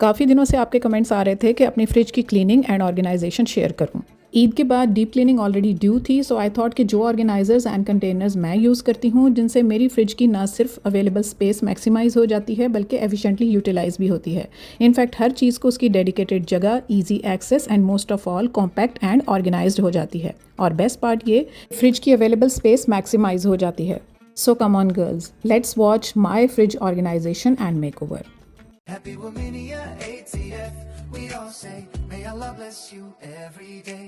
काफ़ी दिनों से आपके कमेंट्स आ रहे थे कि अपनी फ्रिज की क्लीनिंग एंड ऑर्गेनाइजेशन शेयर करूं। ईद के बाद डीप क्लीनिंग ऑलरेडी ड्यू थी, सो आई थॉट कि जो ऑर्गेनाइजर्स एंड कंटेनर्स मैं यूज़ करती हूं जिनसे मेरी फ्रिज की ना सिर्फ अवेलेबल स्पेस मैक्सिमाइज हो जाती है बल्कि एफिशिएंटली यूटिलाइज भी होती है। इनफैक्ट हर चीज़ को उसकी डेडिकेटेड जगह, easy access and most of all compact and organised हो जाती है। और बेस्ट पार्ट ये, फ्रिज की अवेलेबल स्पेस मैक्सिमाइज हो जाती है। So come on girls, let's watch my fridge organisation and make over. Happy Womania ATF, we all say, may Allah bless you every day.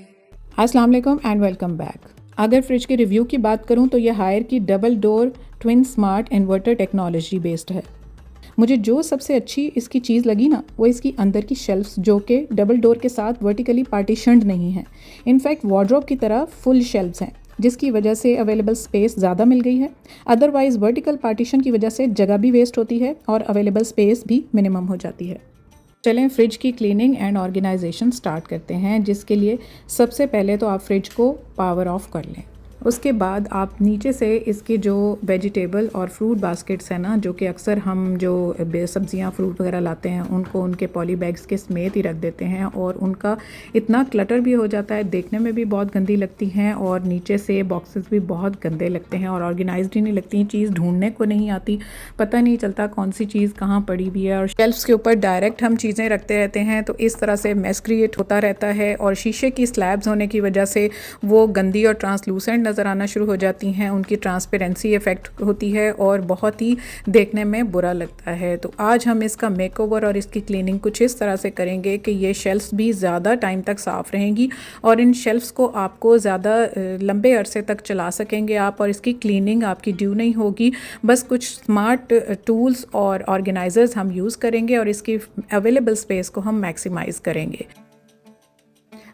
अस्सलाम वालेकुम एंड वेलकम बैक। अगर fridge के review की बात करूं तो यह हायर की double door twin smart inverter technology based है। मुझे जो सबसे अच्छी इसकी चीज़ लगी ना, वो इसकी अंदर की शेल्फ्स जो कि डबल डोर के साथ वर्टिकली पार्टीशन्ड नहीं हैं। इनफैक्ट वार्डरोब की तरह फुल शेल्फ्स हैं, जिसकी वजह से अवेलेबल स्पेस ज़्यादा मिल गई है। अदरवाइज़ वर्टिकल पार्टीशन की वजह से जगह भी वेस्ट होती है और अवेलेबल स्पेस भी मिनिमम हो जाती है। चलें फ्रिज की क्लीनिंग एंड ऑर्गेनाइजेशन स्टार्ट करते हैं, जिसके लिए सबसे पहले तो आप फ्रिज को पावर ऑफ कर लें। उसके बाद आप नीचे से इसके जो वेजिटेबल और फ्रूट बास्केट्स हैं ना, जो कि अक्सर हम जो सब्जियां फ्रूट वगैरह लाते हैं उनको उनके पॉली बैग्स के समेत ही रख देते हैं और उनका इतना क्लटर भी हो जाता है, देखने में भी बहुत गंदी लगती हैं और नीचे से बॉक्सेस भी बहुत गंदे लगते हैं और ऑर्गेनाइज्ड ही नहीं लगती। चीज़ ढूंढने को नहीं आती, पता नहीं चलता कौन सी चीज़ कहाँ पड़ी हुई है और शेल्फ्स के ऊपर डायरेक्ट हम चीज़ें रखते रहते हैं, तो इस तरह से मेस क्रिएट होता रहता है और शीशे की स्लैब्स होने की वजह से वो गंदी और ट्रांसलूसेंट नज़र आना शुरू हो जाती हैं, उनकी ट्रांसपेरेंसी इफेक्ट होती है और बहुत ही देखने में बुरा लगता है। तो आज हम इसका मेकओवर और इसकी क्लीनिंग कुछ इस तरह से करेंगे कि ये शेल्फ्स भी ज़्यादा टाइम तक साफ़ रहेंगी और इन शेल्फ्स को आपको ज़्यादा लंबे अरसे तक चला सकेंगे आप, और इसकी क्लीनिंग आपकी ड्यू नहीं होगी। बस कुछ स्मार्ट टूल्स और ऑर्गेनाइजर्स हम यूज़ करेंगे और इसकी अवेलेबल स्पेस को हम मैक्सिमाइज़ करेंगे।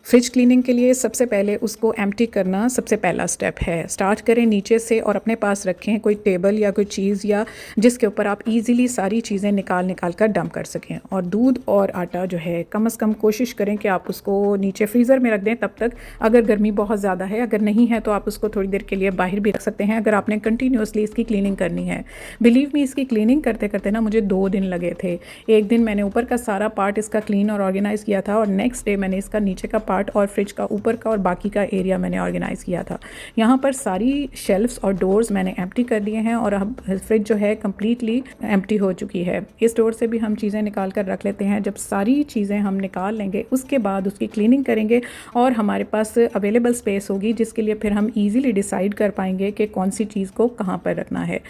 फ्रिज क्लीनिंग के लिए सबसे पहले उसको एम्प्टी करना सबसे पहला स्टेप है। स्टार्ट करें नीचे से और अपने पास रखें कोई टेबल या कोई चीज़ या जिसके ऊपर आप इजीली सारी चीज़ें निकाल कर डंप कर सकें। और दूध और आटा जो है कम से कम कोशिश करें कि आप उसको नीचे फ्रीज़र में रख दें तब तक, अगर गर्मी बहुत ज़्यादा है। अगर नहीं है तो आप उसको थोड़ी देर के लिए बाहर भी रख सकते हैं अगर आपने कंटिन्यूसली इसकी क्लीनिंग करनी है। बिलीव मी, इसकी क्लीनिंग करते करते ना मुझे 2 दिन लगे थे। एक दिन मैंने ऊपर का सारा पार्ट इसका क्लीन और ऑर्गेनाइज़ किया था और नेक्स्ट डे मैंने इसका नीचे का और फ्रिज का ऊपर का और बाकी का एरिया मैंने ऑर्गेनाइज किया था। यहाँ पर सारी शेल्फ्स और डोर्स मैंने एम्प्टी कर दिए हैं और अब फ्रिज जो है कम्प्लीटली एम्प्टी हो चुकी है। इस डोर से भी हम चीज़ें निकाल कर रख लेते हैं। जब सारी चीज़ें हम निकाल लेंगे उसके बाद उसकी क्लीनिंग करेंगे और हमारे पास अवेलेबल स्पेस होगी, जिसके लिए फिर हम ईजिली डिसाइड कर पाएंगे कि कौन सी चीज़ को कहाँ पर रखना है।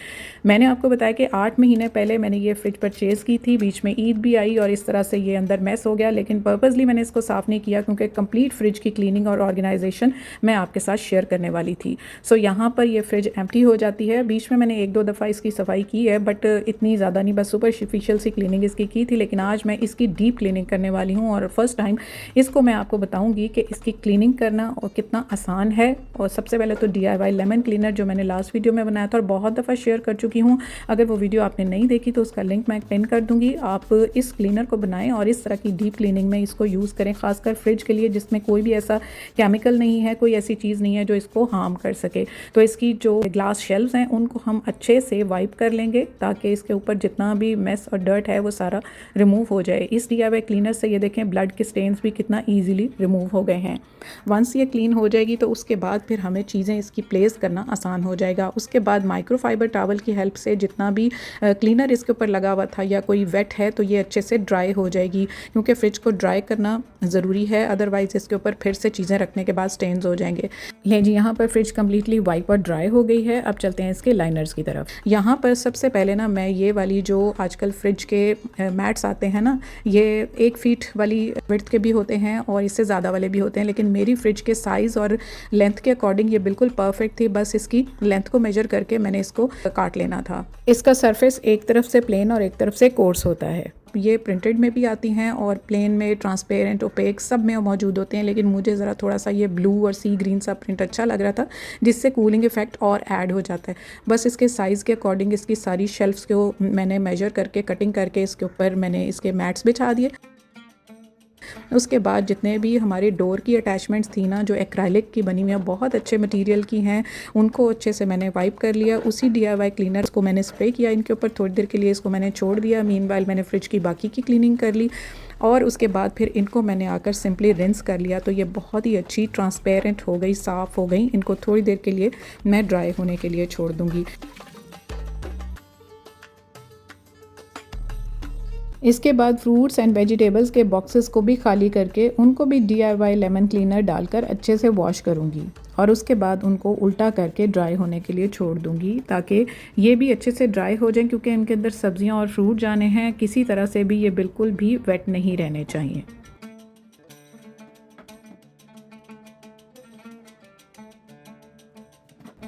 मैंने आपको बताया कि 8 महीने पहले मैंने ये फ्रिज परचेज़ की थी, बीच में ईद भी आई और इस तरह से ये अंदर मैस हो गया, लेकिन पर्पसली मैंने इसको साफ़ नहीं किया क्योंकि कंप्लीट फ्रिज की क्लीनिंग और ऑर्गेनाइजेशन मैं आपके साथ शेयर करने वाली थी। सो यहाँ पर ये फ्रिज एम्प्टी हो जाती है। बीच में मैंने 1-2 दफ़ा इसकी सफाई की है, बट इतनी ज़्यादा नहीं, बस सुपरफिशियल सी क्लीनिंग इसकी की थी। लेकिन आज मैं इसकी डीप क्लीनिंग करने वाली हूँ और फर्स्ट टाइम इसको मैं आपको बताऊँगी कि इसकी क्लीनिंग करना और कितना आसान है। और सबसे पहले तो DIY लेमन क्लीनर जो मैंने लास्ट वीडियो में बनाया था और बहुत दफ़ा शेयर कर चुकी हूँ, अगर वो वीडियो आपने नहीं देखी तो उसका लिंक मैं पिन कर दूँगी। आप इस क्लीनर को बनाएं और इस तरह की डीप क्लीनिंग में इसको यूज़ करें, खासकर फ्रिज के लिए जिसमें कोई भी ऐसा केमिकल नहीं है, कोई ऐसी चीज़ नहीं है जो इसको हार्म कर सके। तो इसकी जो ग्लास शेल्व्स हैं उनको हम अच्छे से वाइप कर लेंगे ताकि इसके ऊपर जितना भी मेस और डर्ट है वो सारा रिमूव हो जाए। इस DIY क्लीनर से ये देखें ब्लड के स्टेन्स भी कितना ईजिली रिमूव हो गए हैं। वंस ये क्लीन हो जाएगी तो उसके बाद फिर हमें चीज़ें इसकी प्लेस करना आसान हो जाएगा। उसके बाद माइक्रोफाइबर टॉवल की हेल्प से जितना भी क्लीनर इसके ऊपर लगा हुआ था या कोई वेट है तो ये अच्छे से ड्राई हो जाएगी, क्योंकि फ्रिज को ड्राई करना ज़रूरी है, अदरवाइज़ इसके ऊपर फिर से चीज़ें रखने के बाद स्टेन्स हो जाएंगे। ले जी, यहाँ पर फ्रिज कम्प्लीटली वाइप और ड्राई हो गई है। अब चलते हैं इसके लाइनर्स की तरफ। यहाँ पर सबसे पहले ना मैं ये वाली जो आजकल फ्रिज के मैट्स आते हैं ना, ये 1 फीट वाली विड्थ के भी होते हैं और इससे ज़्यादा वाले भी होते हैं, लेकिन मेरी फ्रिज के साइज़ और लेंथ के अकॉर्डिंग ये बिल्कुल परफेक्ट थी। बस इसकी लेंथ को मेजर करके मैंने इसको काट लेना था। इसका सरफेस एक तरफ से प्लेन और एक तरफ से कोर्स होता है। ये प्रिंटेड में भी आती हैं और प्लेन में, ट्रांसपेरेंट, ओपेक सब में मौजूद होते हैं, लेकिन मुझे ज़रा थोड़ा सा ये ब्लू और सी ग्रीन सा प्रिंट अच्छा लग रहा था, जिससे कूलिंग इफेक्ट और ऐड हो जाता है। बस इसके साइज़ के अकॉर्डिंग इसकी सारी शेल्फ्स को मैंने मेजर करके, कटिंग करके इसके ऊपर मैंने इसके मैट्स बिछा दिए। उसके बाद जितने भी हमारी डोर की अटैचमेंट्स थी ना, जो एक्राइलिक की बनी हुई है, बहुत अच्छे मटेरियल की हैं, उनको अच्छे से मैंने वाइप कर लिया। उसी DIY क्लीनर को मैंने स्प्रे किया इनके ऊपर, थोड़ी देर के लिए इसको मैंने छोड़ दिया। मीनवाइल मैंने फ्रिज की बाकी की क्लीनिंग कर ली और उसके बाद फिर इनको मैंने आकर सिंपली रिंस कर लिया। तो ये बहुत ही अच्छी ट्रांसपेरेंट हो गई, साफ़ हो गई। इनको थोड़ी देर के लिए मैं ड्राई होने के लिए छोड़ दूँगी। इसके बाद फ्रूट्स एंड वेजिटेबल्स के बॉक्सेस को भी खाली करके उनको भी DIY लेमन क्लीनर डालकर अच्छे से वॉश करूँगी और उसके बाद उनको उल्टा करके ड्राई होने के लिए छोड़ दूँगी, ताकि ये भी अच्छे से ड्राई हो जाएं, क्योंकि इनके अंदर सब्जियां और फ्रूट जाने हैं। किसी तरह से भी ये बिल्कुल भी वेट नहीं रहने चाहिए।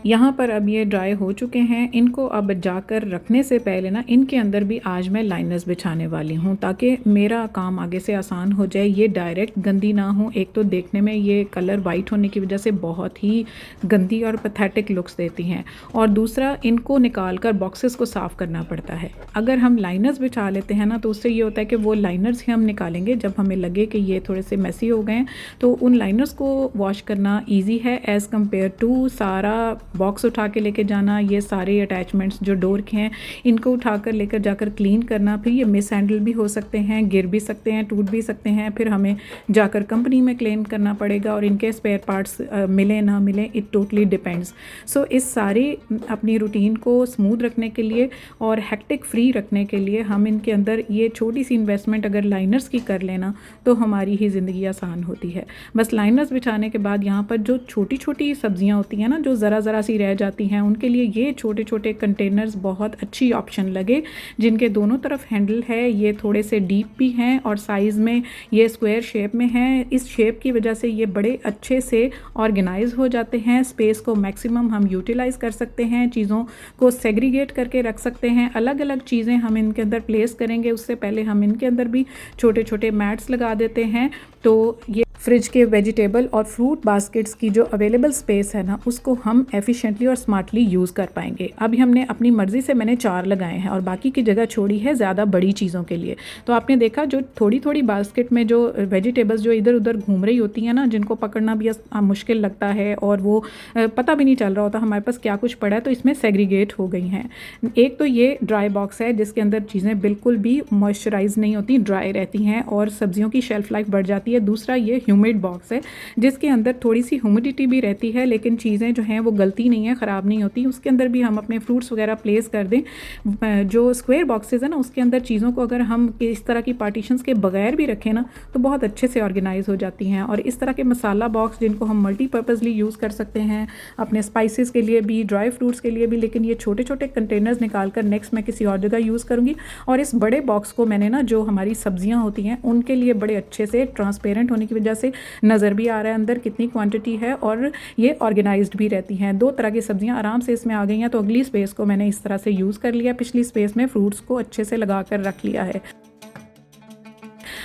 यहाँ पर अब ये ड्राई हो चुके हैं। इनको अब जाकर रखने से पहले ना इनके अंदर भी आज मैं लाइनर्स बिछाने वाली हूँ, ताकि मेरा काम आगे से आसान हो जाए। ये डायरेक्ट गंदी ना हो। एक तो देखने में ये कलर वाइट होने की वजह से बहुत ही गंदी और पैथेटिक लुक्स देती हैं, और दूसरा इनको निकाल कर बॉक्सेस को साफ़ करना पड़ता है। अगर हम लाइनर्स बिछा लेते हैं ना, तो उससे ये होता है कि वो लाइनर्स ही हम निकालेंगे जब हमें लगे कि ये थोड़े से मैसी हो गए हैं, तो उन लाइनर्स को वॉश करना ईजी है एज़ कम्पेयर टू सारा बॉक्स उठा के लेके जाना। ये सारे अटैचमेंट्स जो डोर के हैं, इनको उठाकर लेकर जाकर क्लीन करना, फिर ये मिस हैंडल भी हो सकते हैं, गिर भी सकते हैं, टूट भी सकते हैं। फिर हमें जाकर कंपनी में क्लेम करना पड़ेगा, और इनके स्पेयर पार्ट्स मिले ना मिले, इट टोटली डिपेंड्स। सो इस सारी अपनी रूटीन को स्मूथ रखने के लिए और हेक्टिक फ्री रखने के लिए हम इनके अंदर ये छोटी सी इन्वेस्टमेंट अगर लाइनर्स की कर लेना, तो हमारी ही ज़िंदगी आसान होती है। बस लाइनर्स बिछाने के बाद यहाँ पर जो छोटी छोटी सब्जियाँ होती हैं ना, जो ज़रा सी रह जाती हैं, उनके लिए ये छोटे छोटे कंटेनर्स बहुत अच्छी ऑप्शन लगे, जिनके दोनों तरफ हैंडल है। ये थोड़े से डीप भी हैं और साइज़ में ये स्क्वायर शेप में हैं। इस शेप की वजह से ये बड़े अच्छे से ऑर्गेनाइज हो जाते हैं। स्पेस को मैक्सिमम हम यूटिलाइज़ कर सकते हैं, चीज़ों को सेग्रीगेट करके रख सकते हैं। अलग अलग चीज़ें हम इनके अंदर प्लेस करेंगे, उससे पहले हम इनके अंदर भी छोटे छोटे मैट्स लगा देते हैं। तो ये फ्रिज के वेजिटेबल और फ्रूट बास्केट्स की जो अवेलेबल स्पेस है ना, उसको हम एफिशिएंटली और स्मार्टली यूज़ कर पाएंगे। अभी हमने अपनी मर्ज़ी से मैंने 4 लगाए हैं और बाकी की जगह छोड़ी है ज़्यादा बड़ी चीज़ों के लिए। तो आपने देखा, जो थोड़ी थोड़ी बास्केट में जो वेजिटेबल्स जो इधर उधर घूम रही होती हैं ना, जिनको पकड़ना भी मुश्किल लगता है और वो पता भी नहीं चल रहा होता हमारे पास क्या कुछ पड़ा है, तो इसमें सेग्रीगेट हो गई हैं। एक तो ये ड्राई बॉक्स है, जिसके अंदर चीज़ें बिल्कुल भी मॉइस्चराइज नहीं होती, ड्राई रहती हैं और सब्जियों की शेल्फ़ लाइफ बढ़ जाती है। दूसरा ये ह्यूमिड बॉक्स है, जिसके अंदर थोड़ी सी ह्यूमिडिटी भी रहती है, लेकिन चीज़ें जो हैं वो गलती नहीं है, ख़राब नहीं होती। उसके अंदर भी हम अपने फ्रूट्स वगैरह प्लेस कर दें। जो स्क्वायर बॉक्सेस है ना, उसके अंदर चीज़ों को अगर हम इस तरह की पार्टीशंस के बगैर भी रखें ना, तो बहुत अच्छे से ऑर्गेनाइज हो जाती हैं। और इस तरह के मसाला बॉक्स, जिनको हम मल्टीपर्पज़ली यूज़ कर सकते हैं, अपने स्पाइसेस के लिए भी, ड्राई फ्रूट्स के लिए भी। लेकिन ये छोटे छोटे कंटेनर्स निकाल कर नेक्स्ट मैं किसी और जगह यूज़ करूँगी। और इस बड़े बॉक्स को मैंने ना, जो हमारी सब्जियाँ होती हैं उनके लिए बड़े अच्छे से ट्रांसपेरेंट होने की वजह से नज़र भी आ रहा है अंदर कितनी क्वांटिटी है, और ये ऑर्गेनाइज्ड भी रहती हैं। 2 तरह की सब्जियां आराम से इसमें आ गई हैं। तो अगली स्पेस को मैंने इस तरह से यूज़ कर लिया, पिछली स्पेस में फ्रूट्स को अच्छे से लगा कर रख लिया है।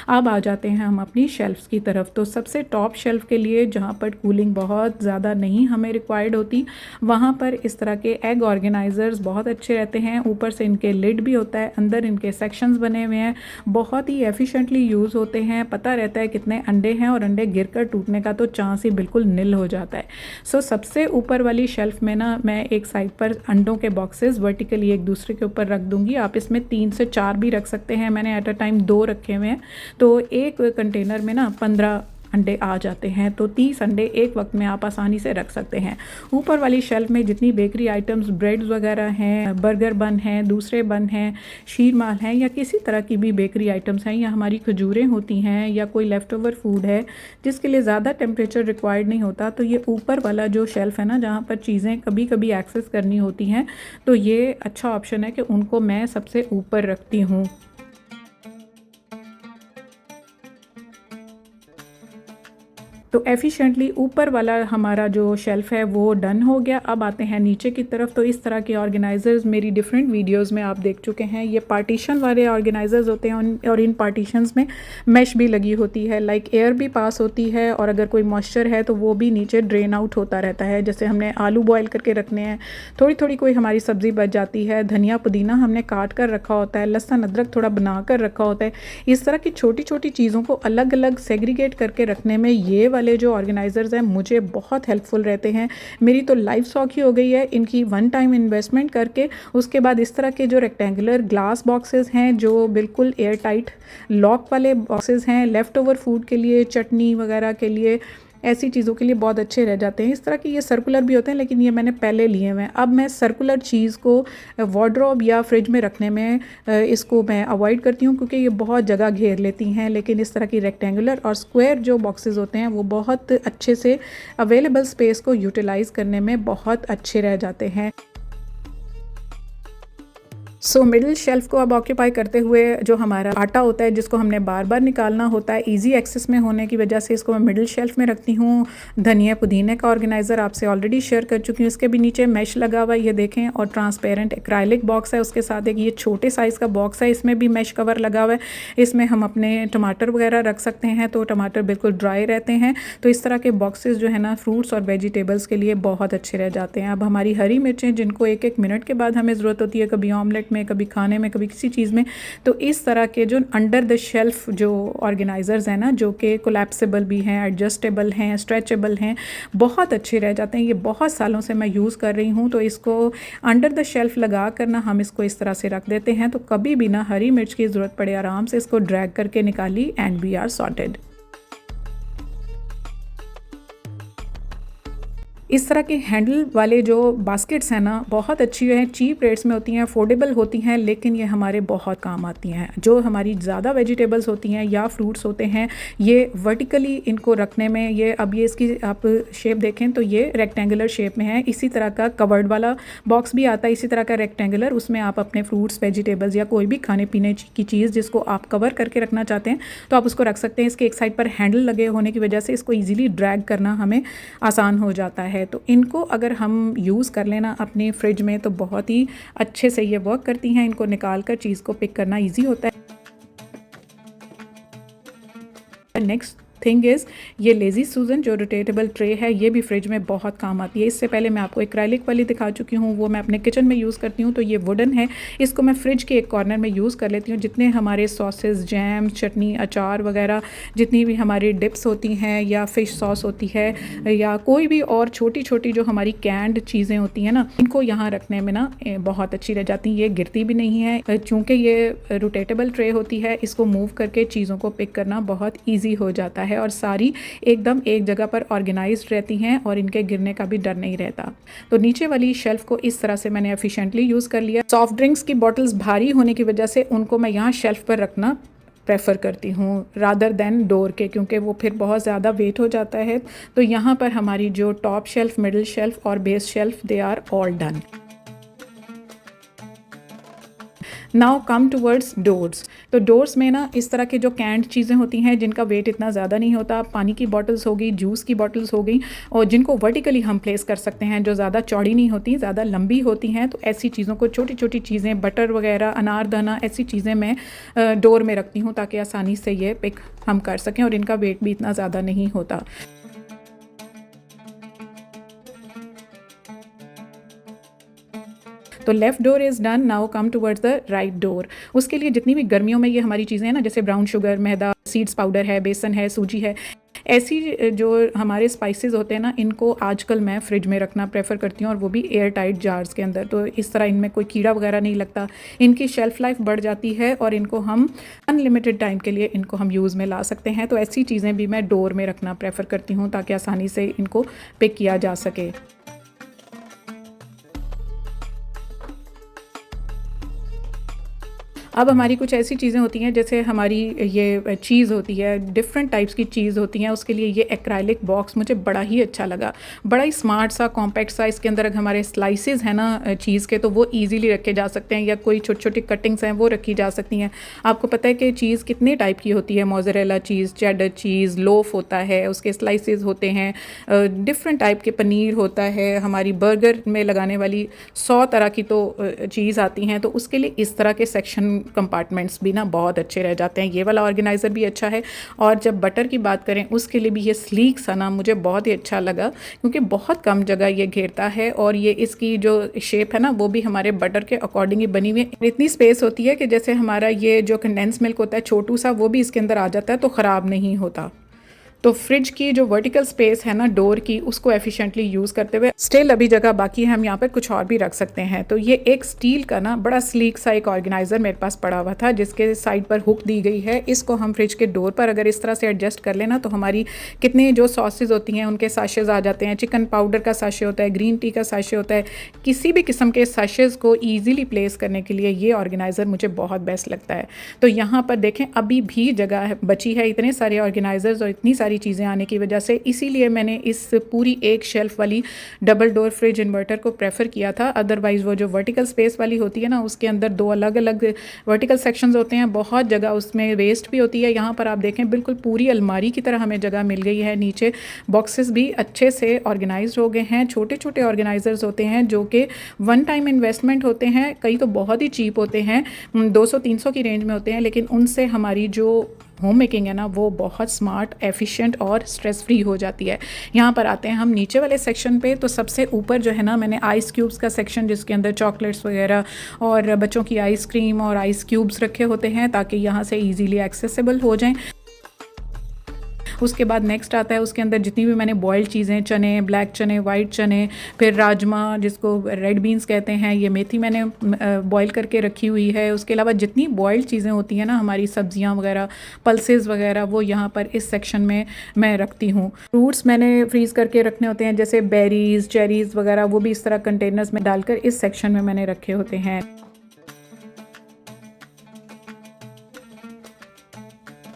अब आ जाते हैं हम अपनी शेल्फ्स की तरफ। तो सबसे टॉप शेल्फ़ के लिए, जहाँ पर कूलिंग बहुत ज़्यादा नहीं हमें रिक्वायर्ड होती, वहाँ पर इस तरह के एग ऑर्गेनाइज़र्स बहुत अच्छे रहते हैं। ऊपर से इनके लिड भी होता है, अंदर इनके सेक्शंस बने हुए हैं, बहुत ही एफिशिएंटली यूज़ होते हैं। पता रहता है कितने अंडे हैं, और अंडे गिरकर टूटने का तो चांस ही बिल्कुल निल हो जाता है। सो सबसे ऊपर वाली शेल्फ़ में ना, मैं एक साइड पर अंडों के बॉक्सेस वर्टिकली एक दूसरे के ऊपर रख दूँगी। आप इसमें 3 से 4 भी रख सकते हैं। मैंने एट अ टाइम 2 रखे हुए हैं, तो एक कंटेनर में ना 15 अंडे आ जाते हैं। तो 30 अंडे एक वक्त में आप आसानी से रख सकते हैं। ऊपर वाली शेल्फ में जितनी बेकरी आइटम्स, ब्रेड्स वगैरह हैं, बर्गर बन हैं, दूसरे बन हैं, शीरमाल हैं, या किसी तरह की भी बेकरी आइटम्स हैं, या हमारी खजूरें होती हैं, या कोई लेफ़्ट ओवर फूड है जिसके लिए ज़्यादा टेम्परेचर रिक्वायर्ड नहीं होता, तो ये ऊपर वाला जो शेल्फ़ है ना, जहाँ पर चीज़ें कभी कभी एक्सेस करनी होती हैं, तो ये अच्छा ऑप्शन है कि उनको मैं सबसे ऊपर रखती हूँ। तो एफिशिएंटली ऊपर वाला हमारा जो शेल्फ है वो डन हो गया। अब आते हैं नीचे की तरफ। तो इस तरह के ऑर्गेनाइजर्स मेरी डिफरेंट वीडियोस में आप देख चुके हैं। ये पार्टीशन वाले ऑर्गेनाइजर्स होते हैं और इन पार्टीशंस में मैश भी लगी होती है, लाइक एयर भी पास होती है और अगर कोई मॉइस्चर है तो वो भी नीचे ड्रेन आउट होता रहता है। जैसे हमने आलू बॉयल करके रखने हैं, थोड़ी थोड़ी कोई हमारी सब्ज़ी बच जाती है, धनिया पुदीना हमने काट कर रखा होता है, लहसुन अदरक थोड़ा बना कर रखा होता है, इस तरह की छोटी छोटी चीज़ों को अलग अलग सेग्रीगेट करके रखने में ये वाले जो ऑर्गेनाइजर्स हैं मुझे बहुत हेल्पफुल रहते हैं। मेरी तो लाइफ स्टॉक ही हो गई है इनकी वन टाइम इन्वेस्टमेंट करके। उसके बाद इस तरह के जो रेक्टेंगुलर ग्लास बॉक्सेस हैं जो बिल्कुल एयर टाइट लॉक वाले बॉक्सेस हैं, लेफ़्ट ओवर फूड के लिए, चटनी वगैरह के लिए, ऐसी चीज़ों के लिए बहुत अच्छे रह जाते हैं। इस तरह के ये सर्कुलर भी होते हैं लेकिन ये मैंने पहले लिए हुए हैं। अब मैं सर्कुलर चीज़ को वार्डरोब या फ्रिज में रखने में इसको मैं अवॉइड करती हूँ क्योंकि ये बहुत जगह घेर लेती हैं। लेकिन इस तरह की रेक्टेंगुलर और स्क्वायर जो बॉक्सेस होते हैं वो बहुत अच्छे से अवेलेबल स्पेस को यूटिलाइज़ करने में बहुत अच्छे रह जाते हैं। सो मिडिल शेल्फ को अब ऑक्यूपाई करते हुए जो हमारा आटा होता है जिसको हमने बार बार निकालना होता है, इजी एक्सेस में होने की वजह से इसको मैं मिडिल शेल्फ में रखती हूँ। धनिया पुदीने का ऑर्गेनाइज़र आपसे ऑलरेडी शेयर कर चुकी हूँ। इसके भी नीचे मैश लगा हुआ है, ये देखें, और ट्रांसपेरेंट एक्राइलिक बॉक्स है। उसके साथ एक ये छोटे साइज़ का बॉक्स है, इसमें भी मैश कवर लगा हुआ है। इसमें हम अपने टमाटर वगैरह रख सकते हैं, तो टमाटर बिल्कुल ड्राई रहते हैं। तो इस तरह के बॉक्सेस जो है ना फ्रूट्स और वेजिटेबल्स के लिए बहुत अच्छे रह जाते हैं। अब हमारी हरी मिर्चें जिनको एक एक मिनट के बाद हमें ज़रूरत होती है, कभी ऑमलेट में, कभी खाने में, कभी किसी चीज़ में, तो इस तरह के जो अंडर द शेल्फ जो ऑर्गेनाइजर्स हैं ना, जो कि कोलैप्सिबल भी हैं, एडजस्टेबल हैं, स्ट्रेचेबल हैं, बहुत अच्छे रह जाते हैं। ये बहुत सालों से मैं यूज़ कर रही हूँ। तो इसको अंडर द शेल्फ लगा कर ना हम इसको इस तरह से रख देते हैं, तो कभी भी ना हरी मिर्च की ज़रूरत पड़े आराम से इसको ड्रैग करके निकाली एंड वी आर सॉर्टेड। इस तरह के हैंडल वाले जो बास्केट्स हैं ना बहुत अच्छी हैं, चीप रेट्स में होती हैं, अफोर्डेबल होती हैं, लेकिन ये हमारे बहुत काम आती हैं। जो हमारी ज़्यादा वेजिटेबल्स होती हैं या फ्रूट्स होते हैं, ये वर्टिकली इनको रखने में, ये अब ये इसकी आप शेप देखें तो ये रेक्टेंगुलर शेप में है। इसी तरह का कवर्ड वाला बॉक्स भी आता है, इसी तरह का रेक्टेंगुलर, उसमें आप अपने फ्रूट्स, वेजिटेबल्स या कोई भी खाने पीने की चीज़ जिसको आप कवर करके रखना चाहते हैं तो आप उसको रख सकते हैं। इसके एक साइड पर हैंडल लगे होने की वजह से इसको ईजिली ड्रैग करना हमें आसान हो जाता है। तो इनको अगर हम यूज़ कर लेना अपने फ्रिज में तो बहुत ही अच्छे से ये वर्क करती हैं। इनको निकाल कर चीज़ को पिक करना इजी होता है। नेक्स्ट थिंग इज़ ये लेज़ी सूजन जो रोटेटेबल ट्रे है, ये भी फ्रिज में बहुत काम आती है। इससे पहले मैं आपको एक्राइलिक वाली दिखा चुकी हूँ, वो मैं अपने किचन में यूज़ करती हूँ। तो ये वुडन है, इसको मैं फ्रिज के एक कॉर्नर में यूज़ कर लेती हूँ। जितने हमारे सॉसेस, जैम, चटनी, अचार वगैरह, जितनी भी हमारी डिप्स होती हैं या फ़िश सॉस होती है या कोई भी और छोटी छोटी जो हमारी कैंड चीज़ें होती हैं ना, इनको यहाँ रखने में ना बहुत अच्छी रह जाती हैं। ये गिरती भी नहीं है, चूँकि ये रोटेटेबल ट्रे होती है, इसको मूव करके चीज़ों को पिक करना बहुत ईजी हो जाता है और सारी एकदम एक जगह पर ऑर्गेनाइज्ड रहती हैं और इनके गिरने का भी डर नहीं रहता। तो नीचे वाली शेल्फ को इस तरह से मैंने एफिशिएंटली यूज़ कर लिया। सॉफ्ट ड्रिंक्स की बॉटल्स भारी होने की वजह से उनको मैं यहाँ शेल्फ पर रखना प्रेफर करती हूँ रादर देन डोर के, क्योंकि वो फिर बहुत ज़्यादा वेट हो जाता है। तो यहाँ पर हमारी जो टॉप शेल्फ, मिडिल शेल्फ और base shelf, they are all done. Now come towards doors. तो डोर्स में ना इस तरह के जो कैंड चीज़ें होती हैं जिनका वेट इतना ज़्यादा नहीं होता, पानी की बॉटल्स हो गई, जूस की बॉटल्स हो गई, और जिनको वर्टिकली हम प्लेस कर सकते हैं, जो ज़्यादा चौड़ी नहीं होती, ज़्यादा लंबी होती हैं। तो ऐसी चीज़ों को, छोटी छोटी चीज़ें, बटर वगैरह, अनारदाना, ऐसी चीज़ें मैं डोर में रखती हूँ ताकि आसानी से ये पिक हम कर सकें और इनका वेट भी इतना ज़्यादा नहीं होता। तो left door is done. Now come towards the right door. उसके लिए जितनी भी गर्मियों में ये हमारी चीज़ें हैं ना, जैसे ब्राउन शुगर, मैदा, सीड्स पाउडर है, बेसन है, सूजी है, ऐसी जो हमारे स्पाइसेस होते हैं ना, इनको आजकल मैं फ्रिज में रखना प्रेफर करती हूँ और वो भी एयर टाइट जार्स के अंदर। तो इस तरह इनमें कोई कीड़ा वगैरह नहीं लगता, इनकी शेल्फ़ लाइफ बढ़ जाती है और इनको हम अनलिमिटेड टाइम के लिए इनको हम यूज़ में ला सकते हैं। तो ऐसी चीज़ें भी मैं डोर में रखना प्रेफर करती हूँ ताकि आसानी से इनको पिक किया जा सके। अब हमारी कुछ ऐसी चीज़ें होती हैं जैसे हमारी ये चीज़ होती है, डिफरेंट टाइप्स की चीज़ होती हैं, उसके लिए ये एक्राइलिक बॉक्स मुझे बड़ा ही अच्छा लगा। बड़ा ही स्मार्ट सा, कॉम्पैक्ट सा, इसके अंदर अगर हमारे स्लाइसेस हैं ना चीज़ के, तो वो ईज़िली रखे जा सकते हैं, या कोई छोटी-छोटी कटिंग्स हैं वो रखी जा सकती हैं। आपको पता है कि चीज़ कितने टाइप की होती है, मोज़रेला चीज़, चेडर चीज़, लोफ होता है, उसके स्लाइसेस होते हैं, डिफरेंट टाइप के पनीर होता है, हमारी बर्गर में लगाने वाली 100 तरह की तो चीज़ आती हैं, तो उसके लिए इस तरह के सेक्शन कंपार्टमेंट्स भी ना बहुत अच्छे रह जाते हैं। ये वाला ऑर्गेनाइज़र भी अच्छा है। और जब बटर की बात करें उसके लिए भी ये स्लीक सा ना मुझे बहुत ही अच्छा लगा, क्योंकि बहुत कम जगह ये घेरता है, और ये इसकी जो शेप है ना वो भी हमारे बटर के अकॉर्डिंग ही बनी हुई है। इतनी स्पेस होती है कि जैसे हमारा ये जो कंडेंस मिल्क होता है छोटू सा, वो भी इसके अंदर आ जाता है, तो ख़राब नहीं होता। तो फ्रिज की जो वर्टिकल स्पेस है ना डोर की, उसको एफिशिएंटली यूज़ करते हुए स्टिल अभी जगह बाकी है, हम यहाँ पर कुछ और भी रख सकते हैं। तो ये एक स्टील का ना बड़ा स्लीक सा एक ऑर्गेनाइज़र मेरे पास पड़ा हुआ था, जिसके साइड पर हुक दी गई है। इसको हम फ्रिज के डोर पर अगर इस तरह से एडजस्ट कर लेना, तो हमारी कितनी जो सॉसेज होती हैं उनके साशेज आ जाते हैं। चिकन पाउडर का साशे होता है, ग्रीन टी का साशे होता है, किसी भी किस्म के साशेज़ को ईजिली प्लेस करने के लिए ये ऑर्गेनाइज़र मुझे बहुत बेस्ट लगता है। तो यहाँ पर देखें अभी भी जगह बची है, इतने सारे ऑर्गेनाइज़र्स और इतनी सारी चीज़ें आने की वजह से, इसीलिए मैंने इस पूरी एक शेल्फ वाली डबल डोर फ्रिज इन्वर्टर को प्रेफर किया था। अदरवाइज़ वो जो वर्टिकल स्पेस वाली होती है ना, उसके अंदर 2 अलग अलग वर्टिकल सेक्शंस होते हैं, बहुत जगह उसमें वेस्ट भी होती है। यहाँ पर आप देखें बिल्कुल पूरी अलमारी की तरह हमें जगह मिल गई है। नीचे बॉक्सेस भी अच्छे से ऑर्गेनाइज हो गए हैं। छोटे छोटे ऑर्गेनाइजर्स होते हैं जो कि वन टाइम इन्वेस्टमेंट होते हैं, कई तो बहुत ही चीप होते हैं, 200-300 की रेंज में होते हैं, लेकिन उनसे हमारी जो होम मेकिंग है ना वो बहुत स्मार्ट, एफिशिएंट और स्ट्रेस फ्री हो जाती है। यहाँ पर आते हैं हम नीचे वाले सेक्शन पे। तो सबसे ऊपर जो है ना, मैंने आइस क्यूब्स का सेक्शन, जिसके अंदर चॉकलेट्स वगैरह और बच्चों की आइसक्रीम और आइस क्यूब्स रखे होते हैं, ताकि यहाँ से ईजीली एक्सेसिबल हो जाएं। उसके बाद नेक्स्ट आता है, उसके अंदर जितनी भी मैंने बॉइल्ड चीज़ें, चने, ब्लैक चने, वाइट चने, फिर राजमा जिसको रेड बीन्स कहते हैं, ये मेथी मैंने बॉईल करके रखी हुई है। उसके अलावा जितनी बॉइल्ड चीज़ें होती हैं ना, हमारी सब्जियां वगैरह, पल्सेस वगैरह, वो यहाँ पर इस सेक्शन में मैं रखती हूँ। फ्रूट्स मैंने फ्रीज़ करके रखने होते हैं, जैसे बेरीज़, चेरीज़ वगैरह, वो भी इस तरह कंटेनर्स में डालकर इस सेक्शन में मैंने रखे होते हैं।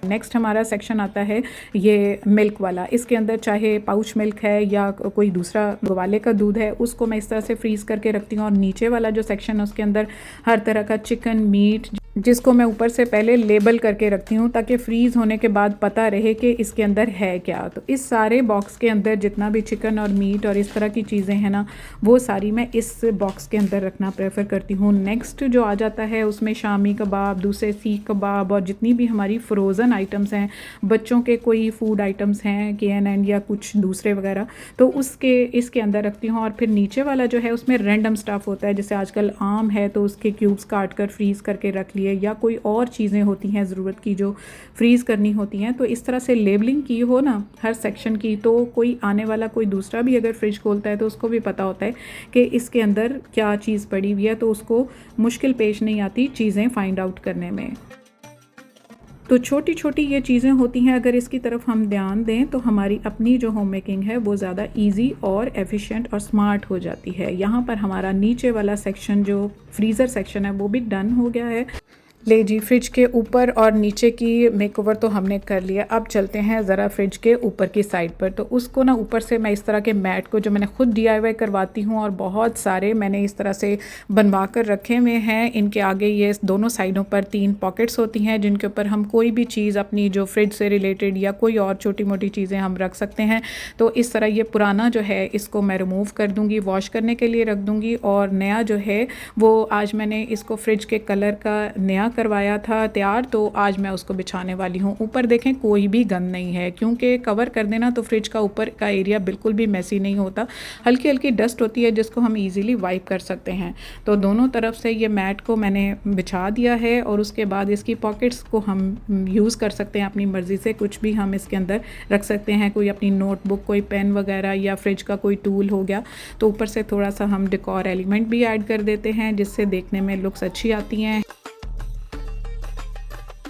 नेक्स्ट हमारा सेक्शन आता है ये मिल्क वाला। इसके अंदर चाहे पाउच मिल्क है या कोई दूसरा ग्वाले का दूध है, उसको मैं इस तरह से फ्रीज़ करके रखती हूँ। और नीचे वाला जो सेक्शन है उसके अंदर हर तरह का चिकन, मीट, जिसको मैं ऊपर से पहले लेबल करके रखती हूँ, ताकि फ्रीज़ होने के बाद पता रहे कि इसके अंदर है क्या। तो इस सारे बॉक्स के अंदर जितना भी चिकन और मीट और इस तरह की चीज़ें हैं ना, वो सारी मैं इस बॉक्स के अंदर रखना प्रेफर करती हूँ। नेक्स्ट जो आ जाता है उसमें शामी कबाब, दूसरे सीख कबाब और जितनी भी हमारी फ्रोज़न आइटम्स हैं, बच्चों के कोई फूड आइटम्स हैं KNN या कुछ दूसरे वगैरह, तो उसके इसके अंदर रखती हूँ। और फिर नीचे वाला जो है उसमें रैंडम स्टफ़ होता है, जैसे आजकल आम है तो उसके क्यूब्स काट कर फ्रीज़ करके रख लिए, या कोई और चीज़ें होती हैं ज़रूरत की जो फ्रीज़ करनी होती हैं। तो इस तरह से लेबलिंग की हो ना हर सेक्शन की, तो कोई आने वाला कोई दूसरा भी अगर फ्रिज खोलता है तो उसको भी पता होता है कि इसके अंदर क्या चीज़ पड़ी हुई है, तो उसको मुश्किल पेश नहीं आती चीज़ें फाइंड आउट करने में। तो छोटी छोटी ये चीज़ें होती हैं, अगर इसकी तरफ हम ध्यान दें तो हमारी अपनी जो होम मेकिंग है वो ज़्यादा इजी और एफिशिएंट और स्मार्ट हो जाती है। यहाँ पर हमारा नीचे वाला सेक्शन जो फ्रीज़र सेक्शन है वो भी डन हो गया है। ले जी, फ्रिज के ऊपर और नीचे की मेकओवर तो हमने कर लिया। अब चलते हैं ज़रा फ्रिज के ऊपर की साइड पर। तो उसको ना ऊपर से मैं इस तरह के मैट को, जो मैंने खुद DIY करवाती हूँ, और बहुत सारे मैंने इस तरह से बनवा कर रखे हुए हैं। इनके आगे ये दोनों साइडों पर 3 पॉकेट्स होती हैं, जिनके ऊपर हम कोई भी चीज़ अपनी जो फ्रिज से रिलेटेड या कोई और छोटी मोटी चीज़ें हम रख सकते हैं। तो इस तरह ये पुराना जो है इसको मैं रिमूव कर दूँगी, वॉश करने के लिए रख दूँगी, और नया जो है वो आज मैंने इसको फ्रिज के कलर का नया करवाया था तैयार, तो आज मैं उसको बिछाने वाली हूँ। ऊपर देखें कोई भी गंद नहीं है, क्योंकि कवर कर देना तो फ्रिज का ऊपर का एरिया बिल्कुल भी मैसी नहीं होता। हल्की हल्की डस्ट होती है जिसको हम इजीली वाइप कर सकते हैं। तो दोनों तरफ से ये मैट को मैंने बिछा दिया है, और उसके बाद इसकी पॉकेट्स को हम यूज़ कर सकते हैं अपनी मर्ज़ी से। कुछ भी हम इसके अंदर रख सकते हैं, कोई अपनी नोटबुक, कोई पेन वगैरह, या फ्रिज का कोई टूल हो गया। तो ऊपर से थोड़ा सा हम डेकोर एलिमेंट भी ऐड कर देते हैं, जिससे देखने में लुक्स अच्छी आती हैं।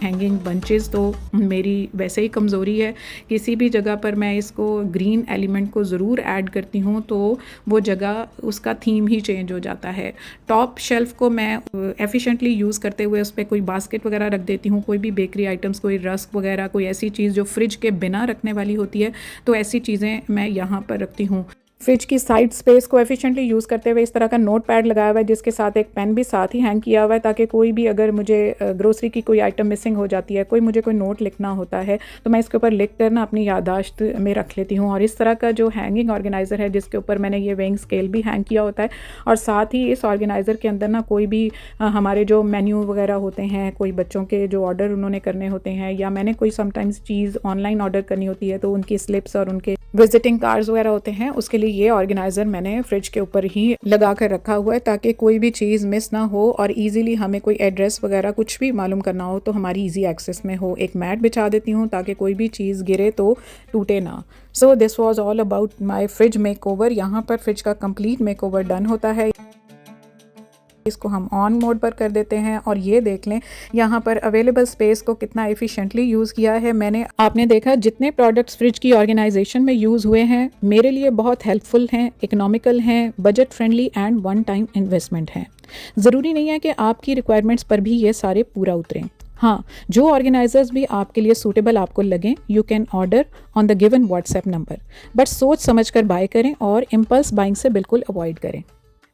हैंगिंग बंचेस तो मेरी वैसे ही कमज़ोरी है, किसी भी जगह पर मैं इसको ग्रीन एलिमेंट को ज़रूर ऐड करती हूँ तो वो जगह उसका थीम ही चेंज हो जाता है। टॉप शेल्फ़ को मैं एफिशिएंटली यूज़ करते हुए उस पर कोई बास्केट वगैरह रख देती हूँ, कोई भी बेकरी आइटम्स, कोई रस्क वगैरह, कोई ऐसी चीज़ जो फ्रिज के बिना रखने वाली होती है, तो ऐसी चीज़ें मैं यहाँ पर रखती हूँ। फ्रिज की साइड स्पेस को एफिशिएंटली यूज़ करते हुए इस तरह का नोट पैड लगाया हुआ है जिसके साथ एक पेन भी साथ ही हैंग किया हुआ है, ताकि कोई भी अगर मुझे ग्रोसरी की कोई आइटम मिसिंग हो जाती है, मुझे कोई नोट लिखना होता है, तो मैं इसके ऊपर लिख कर ना अपनी याददाश्त में रख लेती हूँ। और इस तरह का जो हैंगिंग ऑर्गेनाइज़र है जिसके ऊपर मैंने ये वेइंग स्केल भी हैंग किया होता है, और साथ ही इस ऑर्गेनाइज़र के अंदर ना कोई भी हमारे जो मेन्यू वगैरह होते हैं, कोई बच्चों के जो ऑर्डर उन्होंने करने होते हैं, या मैंने कोई समटाइम्स चीज़ ऑनलाइन ऑर्डर करनी होती है तो उनकी स्लिप्स और उनके विजिटिंग कार्ड्स वगैरह होते हैं, उसके लिए ये ऑर्गेनाइज़र मैंने फ्रिज के ऊपर ही लगा कर रखा हुआ है, ताकि कोई भी चीज़ मिस ना हो और इजीली हमें कोई एड्रेस वगैरह कुछ भी मालूम करना हो तो हमारी इजी एक्सेस में हो। एक मैट बिछा देती हूँ ताकि कोई भी चीज़ गिरे तो टूटे ना। So this was all about my fridge makeover. यहाँ पर फ्रिज का कंप्लीट मेकओवर डन होता है। इसको हम ऑन मोड पर कर देते हैं और ये देख लें यहाँ पर अवेलेबल स्पेस को कितना एफिशिएंटली यूज़ किया है मैंने। आपने देखा जितने प्रोडक्ट्स फ्रिज की ऑर्गेनाइजेशन में यूज़ हुए हैं मेरे लिए बहुत हेल्पफुल हैं, इकोनॉमिकल हैं, budget friendly and one time investment हैं। ज़रूरी नहीं है कि आपकी रिक्वायरमेंट्स पर भी ये सारे पूरा उतरें। हाँ, जो ऑर्गेनाइजर्स भी आपके लिए सूटेबल आपको लगें, you can order on the given WhatsApp number, but सोच समझ कर बाय करें और इम्पल्स बाइंग से बिल्कुल अवॉइड करें।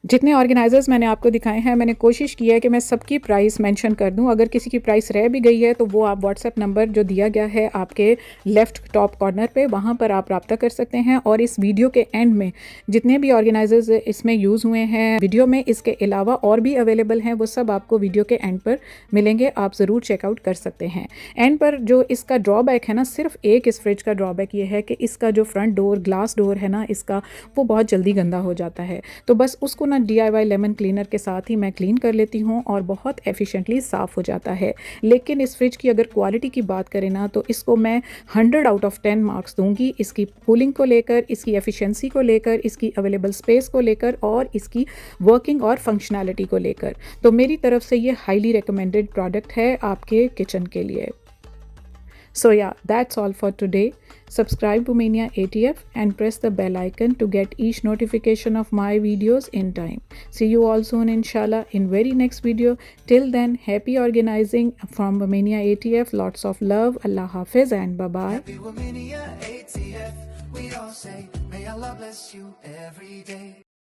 जितने ऑर्गेनाइजर्स मैंने आपको दिखाए हैं मैंने कोशिश की है कि मैं सबकी प्राइस मेंशन कर दूं। अगर किसी की प्राइस रह भी गई है तो वो आप व्हाट्सएप नंबर जो दिया गया है आपके लेफ़्ट टॉप कॉर्नर पे, वहाँ पर आप रब्ता कर सकते हैं। और इस वीडियो के एंड में जितने भी ऑर्गेनाइजर्स इसमें यूज़ हुए हैं वीडियो में, इसके अलावा और भी अवेलेबल हैं, वो सब आपको वीडियो के एंड पर मिलेंगे, आप ज़रूर चेकआउट कर सकते हैं। एंड पर जो इसका ड्रॉबैक है ना, सिर्फ एक इस फ्रिज का ड्रॉबैक ये है कि इसका जो फ्रंट डोर ग्लास डोर है ना इसका, वो बहुत जल्दी गंदा हो जाता है। तो बस उसको DIY लेमन क्लीनर के साथ ही मैं क्लीन कर लेती हूँ और बहुत एफिशिएंटली साफ़ हो जाता है। लेकिन इस फ्रिज की अगर क्वालिटी की बात करें ना तो इसको मैं 100 आउट ऑफ 10 मार्क्स दूंगी, इसकी कूलिंग को लेकर, इसकी एफिशिएंसी को लेकर, इसकी अवेलेबल स्पेस को लेकर और इसकी वर्किंग और फंक्शनैलिटी को लेकर। तो मेरी तरफ से ये हाईली रिकमेंडेड प्रोडक्ट है आपके किचन के लिए। So yeah, that's all for today. Subscribe to Mania ATF and press the bell icon to get each notification of my videos in time. See you all soon inshallah in very next video. Till then, happy organizing from Mania ATF. Lots of love. Allah Hafiz and bye-bye. Happy Womania ATF, we all say, may Allah bless you every day.